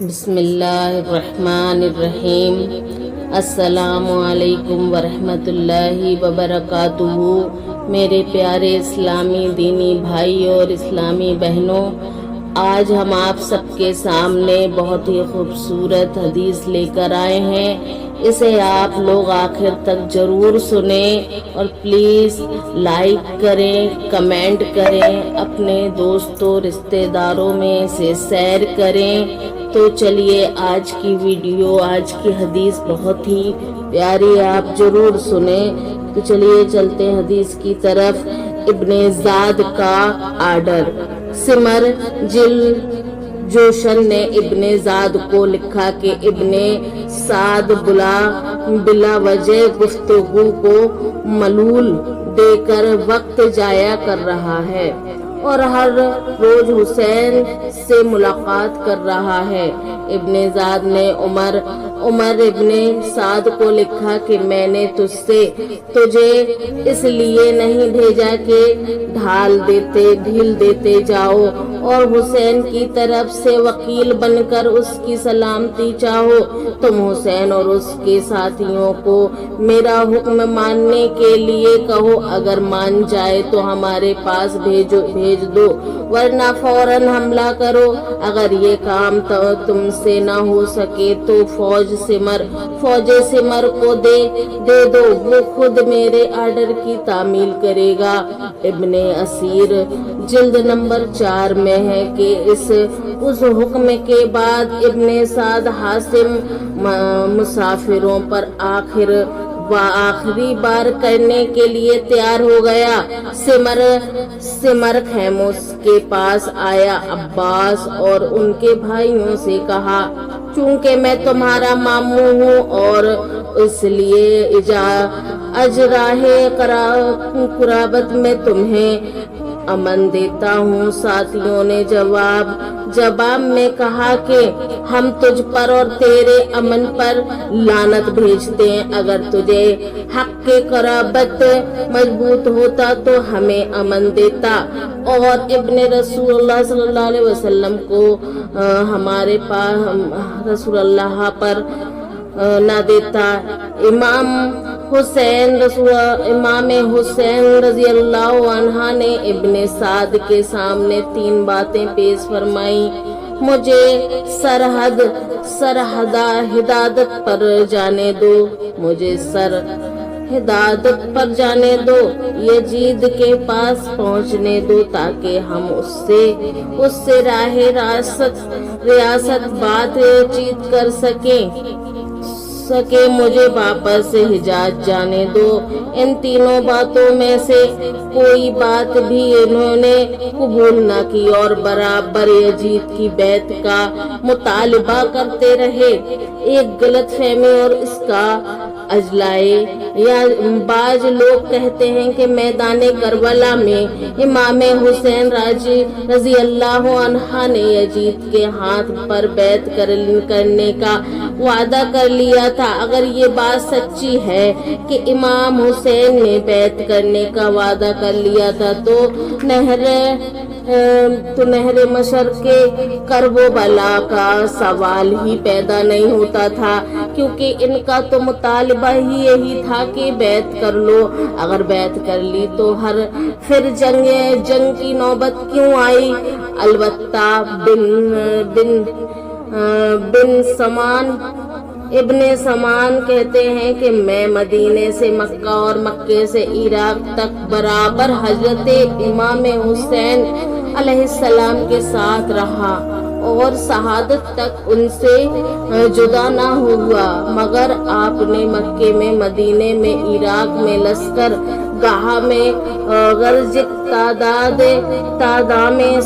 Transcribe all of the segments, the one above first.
بسم اللہ الرحمن الرحیم۔ السلام علیکم ورحمۃ اللہ وبرکاتہ۔ میرے پیارے اسلامی دینی بھائی اور اسلامی بہنوں، آج ہم آپ سب کے سامنے بہت ہی خوبصورت حدیث لے کر آئے ہیں۔ اسے آپ لوگ آخر تک ضرور سنیں اور پلیز لائک کریں، کمنٹ کریں، اپنے دوستوں رشتہ داروں میں اسے شیئر کریں۔ تو چلیے آج کی ویڈیو، آج کی حدیث بہت ہی پیاری، آپ ضرور سنیں۔ تو چلیے چلتے ہیں حدیث کی طرف۔ ابن زاد کا آرڈر۔ سمر جل جوشن نے ابن زاد کو لکھا کہ ابن سعد بلا وجہ گفتگو کو ملول دے کر وقت ضائع کر رہا ہے اور ہر روز حسین سے ملاقات کر رہا ہے۔ ابن زاد نے عمر ابن سعد کو لکھا کہ میں نے تجھے اس لیے نہیں بھیجا کہ ڈھیل دیتے جاؤ اور حسین کی طرف سے وکیل بن کر اس کی سلامتی چاہو۔ تم حسین اور اس کے ساتھیوں کو میرا حکم ماننے کے لیے کہو، اگر مان جائے تو ہمارے پاس بھیج دو، ورنہ فوراً حملہ کرو۔ اگر یہ کام تم سے نہ ہو سکے تو فوج سمر کو دے دو، وہ خود میرے آرڈر کی تعمیل کرے گا۔ ابن اسیر جلد نمبر 4 میں ہے کہ اس حکم کے بعد ابن سعد حاسم مسافروں پر آخری بار کرنے کے لیے تیار ہو گیا۔ سمر خیموں کے پاس آیا، عباس اور ان کے بھائیوں سے کہا، چونکہ میں تمہارا ماموں ہوں اور اس لیے اجراہ قرابت میں تمہیں امن دیتا ہوں۔ ساتھیوں نے جواب میں کہا کہ ہم تجھ پر اور تیرے امن پر لعنت بھیجتے ہیں، اگر تجھے حق کے قرابت مضبوط ہوتا تو ہمیں امن دیتا اور ابن رسول اللہ صلی اللہ علیہ وسلم کو ہمارے پاس رسول اللہ پر نہ دیتا۔ امام حسین رضی اللہ عنہ نے ابن سعد کے سامنے 3 باتیں پیش فرمائیں۔ مجھے ہدایت پر جانے دو، یزید کے پاس پہنچنے دو تاکہ ہم اس سے راہ ریاست بات چیت کر سکے، مجھے واپس حجاز جانے دو۔ ان 3 باتوں میں سے کوئی بات بھی انہوں نے قبول نہ کی اور برابر یزید کی بیعت کا مطالبہ کرتے رہے۔ ایک غلط فہمی اور اس کا اجلائے، یا بعض لوگ کہتے ہیں کہ میدان کربلا میں امام حسین رضی اللہ عنہ نے یزید کے ہاتھ پر بیعت کرنے کا وعدہ کر لیا تھا۔ اگر یہ بات سچی ہے کہ امام حسین نے بیعت کرنے کا وعدہ کر لیا تھا تو نہر مشرق کرب و بلا کا سوال ہی پیدا نہیں ہوتا تھا، کیونکہ ان کا تو مطالبہ ہی یہی تھا کہ بیعت کر لو۔ اگر بیعت کر لی تو پھر جنگ کی نوبت کیوں آئی؟ البتہ ابن سمان کہتے ہیں کہ میں مدینے سے مکہ اور مکے سے عراق تک برابر حضرت امام حسین علیہ السلام کے ساتھ رہا اور شہادت تک ان سے جدا نہ ہوا، مگر آپ نے مکے میں، مدینے میں، عراق میں، لشکر گاہ میں غرض تعداد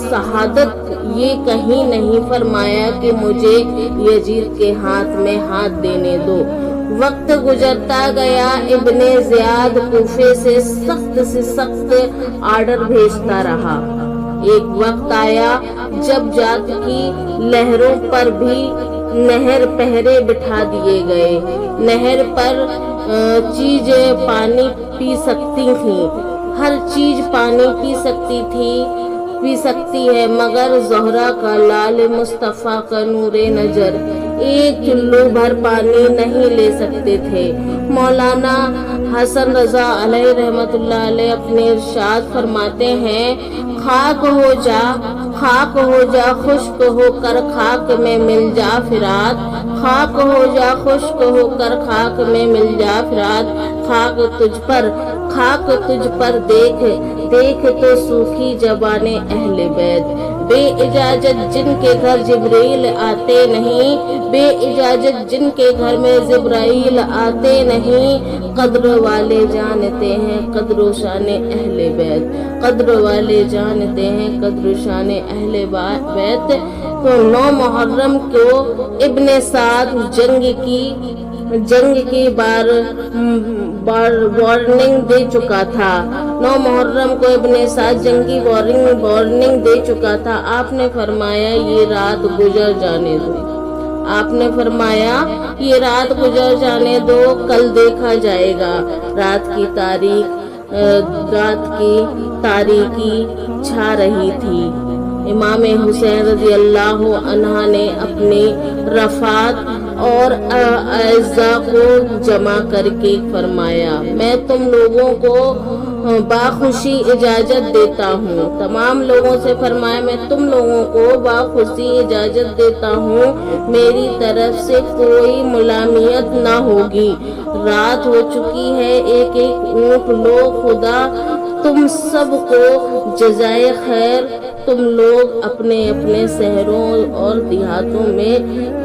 شہادت یہ کہیں نہیں فرمایا کہ مجھے یزید کے ہاتھ میں ہاتھ دینے دو۔ وقت گزرتا گیا، ابن زیاد کوفے سے سخت آرڈر بھیجتا رہا۔ ایک وقت آیا جب جات کی لہروں پر بھی نہر پہرے بٹھا دیے گئے۔ نہر پر چیز پانی پی سکتی تھی، ہر چیز پانی پی سکتی تھی، بھی سکتی ہے مگر زہرا کا لال مصطفیٰ کا نور نظر ایک چلو بھر پانی نہیں لے سکتے تھے۔ مولانا حسن رضا علیہ رحمت اللہ علیہ اپنے ارشاد فرماتے ہیں، خاک ہو جا خشک ہو کر خاک میں مل جا فرات، خاک ہو جا خشک ہو کر خاک میں مل جا فرات، خاک تجھ پر دیکھ تو سوکھی زبان اہل بیت، بے اجازت جن کے گھر جبرائیل آتے نہیں، بے اجازت جن کے گھر میں جبرائیل آتے نہیں، قدر والے جانتے ہیں قدر و شان اہل بیت، قدر والے جانتے ہیں قدر و شان اہل بیت۔ تو 9 محرم کو ابن سعد جنگ کی وارننگ دے چکا تھا، 9 محرم کو ابن سعد جنگی وارننگ دے چکا تھا۔ آپ نے فرمایا یہ رات گزر جانے دو، آپ نے فرمایا یہ رات گزر جانے دو، کل دیکھا جائے گا۔ رات کی تاریکی چھا رہی تھی۔ امام حسین رضی اللہ عنہ نے اپنی رفعت اور اعزاء کو جمع کر کے فرمایا، میں تم لوگوں کو باخوشی اجازت دیتا ہوں، تمام لوگوں سے فرمایا میں تم لوگوں کو باخوشی اجازت دیتا ہوں، میری طرف سے کوئی ملامت نہ ہوگی۔ رات ہو چکی ہے، ایک اونٹ لو، خدا تم سب کو جزائے خیر، تم لوگ اپنے اپنے شہروں اور دیہاتوں میں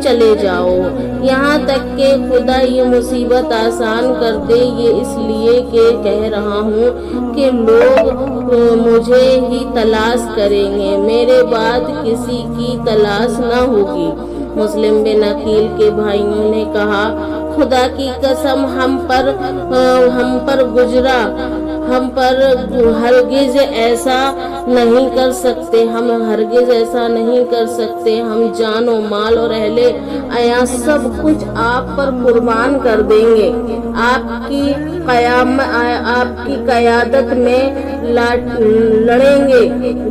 چلے جاؤ، یہاں تک کہ خدا یہ مصیبت آسان کر دے۔ یہ اس لیے کہ کہہ رہا ہوں کہ لوگ مجھے ہی تلاش کریں گے، میرے بعد کسی کی تلاش نہ ہوگی۔ مسلم بن عقیل کے بھائیوں نے کہا، خدا کی قسم ہم پر ہرگز ایسا نہیں کر سکتے، ہم ہرگز ایسا نہیں کر سکتے، ہم جان و مال اور اہل عیال سب کچھ آپ پر قربان کر دیں گے، آپ کی قیادت میں لڑیں گے،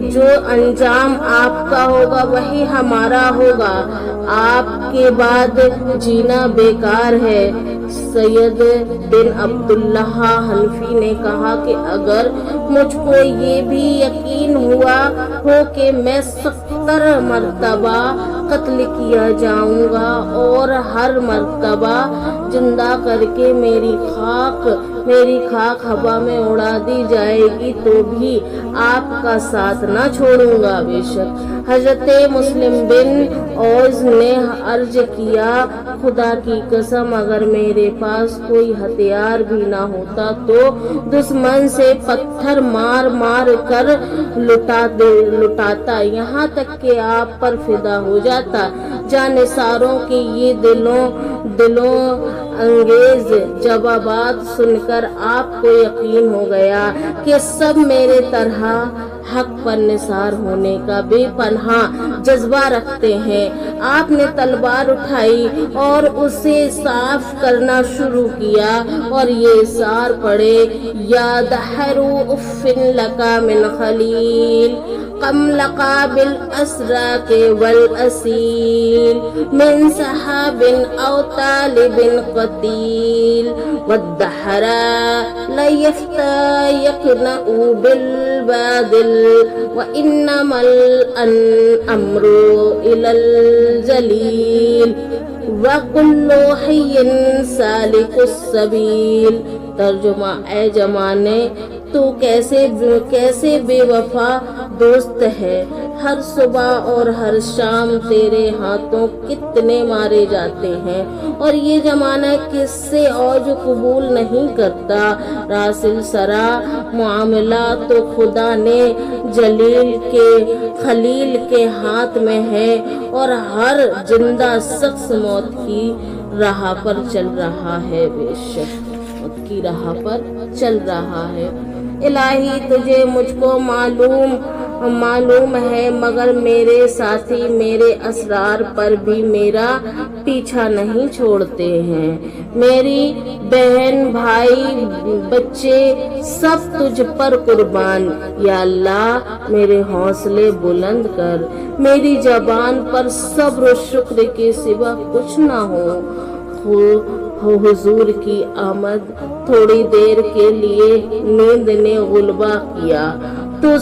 جو انجام آپ کا ہوگا وہی ہمارا ہوگا، آپ کے بعد جینا بیکار ہے۔ سید بن عبداللہ حنفی نے کہا کہ اگر مجھ کو یہ بھی یقین ہوا ہو کہ میں 70 مرتبہ قتل کیا جاؤں گا اور ہر مرتبہ زندہ کر کے میری خاک ہوا میں اڑا دی جائے گی تو بھی آپ کا ساتھ نہ چھوڑوں گا۔ بے شک حضرت مسلم بن اوس نے عرض کیا، خدا کی قسم اگر میرے پاس کوئی ہتھیار بھی نہ ہوتا تو دشمن سے پتھر مار کر لٹاتا، یہاں تک کہ آپ پر فدا ہو جاتا۔ جانثاروں کے یہ دلوں انگیز جوابات سن کر آپ کو یقین ہو گیا کہ سب میرے طرح حق پر نثار ہونے کا بے پناہ جذبہ رکھتے ہیں۔ آپ نے تلوار اٹھائی اور اسے صاف کرنا شروع کیا اور یہ اشعار پڑھے، یا دہر اف لکا من خلیل کم لقا بالاسراک والاسیل من صحاب او طالب قتیل والدہر لیفتا یقنع بالبادل وانما الامر الى الجلیل وکل حی سالک السبیل۔ ترجمہ، اے زمانے تو کیسے بے وفا دوست ہے، ہر صبح اور ہر شام تیرے ہاتھوں کتنے مارے جاتے ہیں اور یہ زمانہ کس سے اوج قبول نہیں کرتا۔ راسل سرا معاملہ تو خدا نے خلیل کے ہاتھ میں ہے اور ہر زندہ شخص موت کی راہ پر چل رہا ہے، بے شک موت کی راہ پر چل رہا ہے۔ الہی تجھے مجھ کو معلوم معلوم ہے، مگر میرے ساتھی میرے اسرار پر بھی میرا پیچھا نہیں چھوڑتے ہیں۔ میری بہن، بھائی، بچے سب تجھ پر قربان۔ یا اللہ میرے حوصلے بلند کر، میری زبان پر صبر و شکر کے سوا کچھ نہ ہو۔ حضور کی آمد تھوڑی دیر کے لیے نیند نے غلبہ کیا تو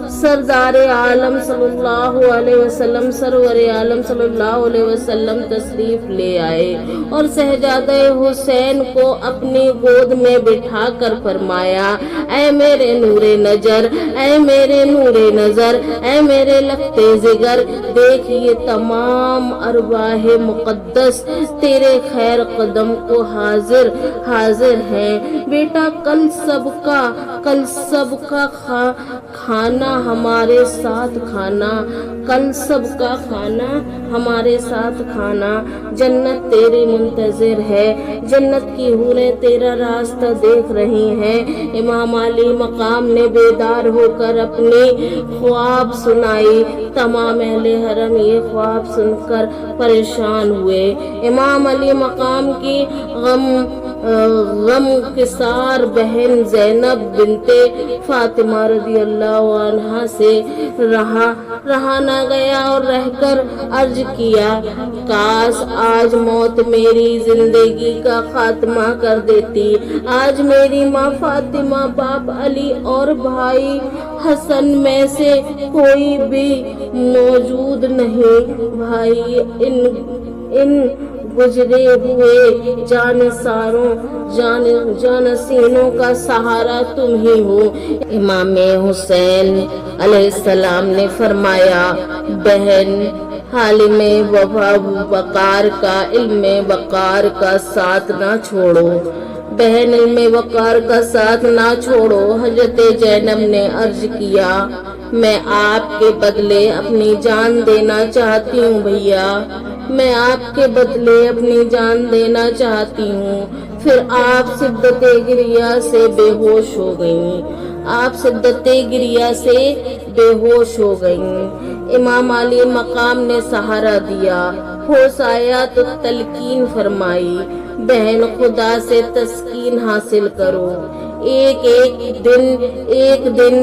سردار عالم صلی اللہ علیہ وسلم، سرور عالم صلی اللہ علیہ وسلم تشریف لے آئے اور شہزادہ حسین کو اپنی گود میں بٹھا کر فرمایا، اے میرے نور نظر، اے میرے نور نظر، اے میرے لگتے جگر، دیکھ یہ تمام ارواح مقدس تیرے خیر قدم کو حاضر ہیں۔ بیٹا کل سب کا کھانا ہمارے ساتھ کھانا، کل سب کا کھانا ہمارے ساتھ کھانا، جنت تیرے منتظر ہے، جنت کی حوریں تیرا راستہ دیکھ رہی ہیں۔ امام علی مقام نے بیدار ہو کر اپنی خواب سنائی، تمام اہل حرم یہ خواب سن کر پریشان ہوئے۔ امام علی مقام کی غم کسار بہن زینب بنت فاطمہ رضی اللہ عنہا سے رہا نہ گیا اور رہ کر عرض کیا، کاش آج موت میری زندگی کا خاتمہ کر دیتی۔ آج میری ماں فاطمہ، باپ علی اور بھائی حسن میں سے کوئی بھی موجود نہیں۔ بھائی ان گزرے ہوئے جانشینوں کا سہارا تم ہی ہو۔ امام حسین علیہ السلام نے فرمایا، بہن عالم وقار کا، علم وقار کا ساتھ نہ چھوڑو، بہن علم وقار کا ساتھ نہ چھوڑو۔ حضرت زینب نے عرض کیا، میں آپ کے بدلے اپنی جان دینا چاہتی ہوں بھیا، میں آپ کے بدلے اپنی جان دینا چاہتی ہوں۔ پھر آپ شدت گریہ سے بے ہوش ہو گئیں۔ امام علی مقام نے سہارا دیا، ہوش آیا تو تلقین فرمائی، بہن خدا سے تسکین حاصل کرو، ایک دن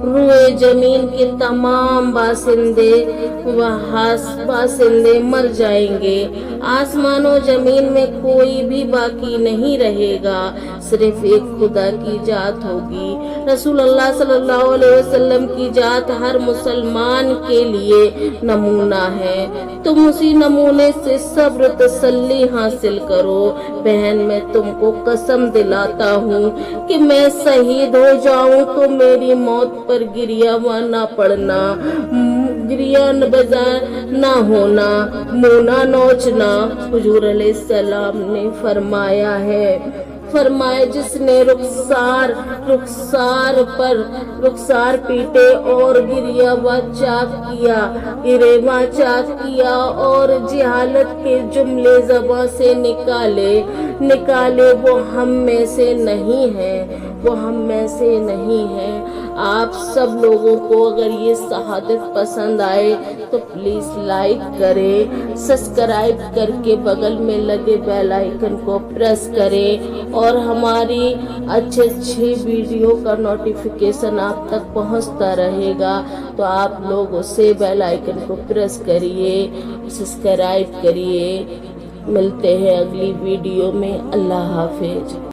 روئے زمین کے تمام باشندے مر جائیں گے، آسمان و زمین میں کوئی بھی باقی نہیں رہے گا، صرف ایک خدا کی ذات ہوگی۔ رسول اللہ صلی اللہ علیہ وسلم کی ذات ہر مسلمان کے لیے نمونہ ہے، تم اسی نمونے سے صبر تسلی حاصل کرو۔ بہن میں تم کو قسم دلاتا ہوں کہ میں شہید ہو جاؤں تو میری موت پر گریہ نہ پڑنا، گریہ بجا نہ ہونا، منہ نہ نوچنا۔ حضور علیہ السلام نے فرمایا جس نے رخسار پیٹے اور گریباں چاک کیا اور جہالت کے جملے زباں سے نکالے وہ ہم میں سے نہیں ہے۔ آپ سب لوگوں کو اگر یہ شہادت پسند آئے تو پلیز لائک کریں، سبسکرائب کر کے بغل میں لگے بیل آئیکن کو پریس کریں اور ہماری اچھی ویڈیو کا نوٹیفیکیشن آپ تک پہنچتا رہے گا، تو آپ لوگ اسے بیل آئیکن کو پریس کریے، سبسکرائب کریے۔ ملتے ہیں اگلی ویڈیو میں۔ اللہ حافظ۔